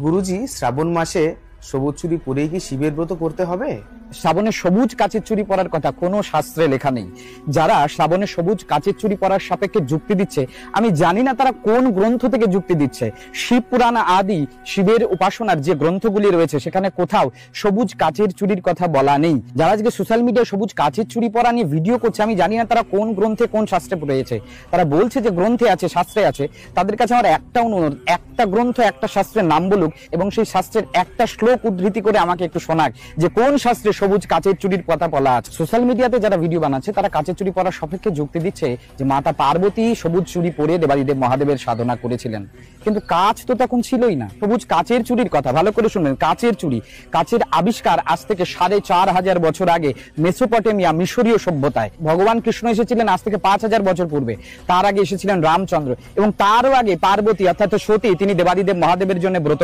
গুরুজি, শ্রাবণ মাসে সবুজ চুড়ি পরেই কি শিবের ব্রত করতে হবে? শ্রাবণে সবুজ কাচের চুড়ি পরার কথা কোনো শাস্ত্রে লেখা নেই। যারা শ্রাবণে সবুজ কাচের চুড়ি পরার সাপেক্ষে যুক্তি দিচ্ছে, আমি জানি না তারা কোন গ্রন্থ থেকে যুক্তি দিচ্ছে। শিব পুরাণ আদি শিবের উপাসনার যে গ্রন্থগুলি রয়েছে সেখানে কোথাও সবুজ কাচের চুড়ির কথা বলা নেই। যারা আজকে সোশ্যাল মিডিয়ায় সবুজ কাচের চুড়ি পরা নিয়ে ভিডিও করছে, আমি জানি না তারা কোন গ্রন্থে কোন শাস্ত্রে পড়েছে। তারা বলছে যে গ্রন্থে আছে, শাস্ত্রে আছে। তাদের কাছে আমার একটা অনুরোধ, একটা গ্রন্থ একটা শাস্ত্রের নাম বলুক এবং সেই শাস্ত্রের একটা শ্লোক উদ্ধৃতি করে আমাকে একটু শোনাক যে কোন শাস্ত্রে সবুজ কাচের চুড়ির কথা বলা আছে। সোশ্যাল মিডিয়াতে যারা ভিডিও বানাচ্ছে তারা কাচের চুড়ি পরার সপক্ষে যুক্তি দিচ্ছে যে মাতা পার্বতী সবুজ চুড়ি পরে দেবাদিদেব মহাদেবের সাধনা করেছিলেন, কিন্তু কাচ তো তখন ছিলই না। সবুজ কাচের চুড়ির কথা ভালো করে শুনবেন। কাচের চুড়ি, কাচের আবিষ্কার আজ থেকে 4500 বছর আগে মেসোপটেমিয়া মিশরীয় সভ্যতায়। ভগবান কৃষ্ণ এসেছিলেন আজ থেকে 5000 বছর পূর্বে। তার আগে এসেছিলেন রামচন্দ্র এবং তারও আগে পার্বতী অর্থাৎ সতী, তিনি দেবাদিদেব মহাদেবের জন্য ব্রত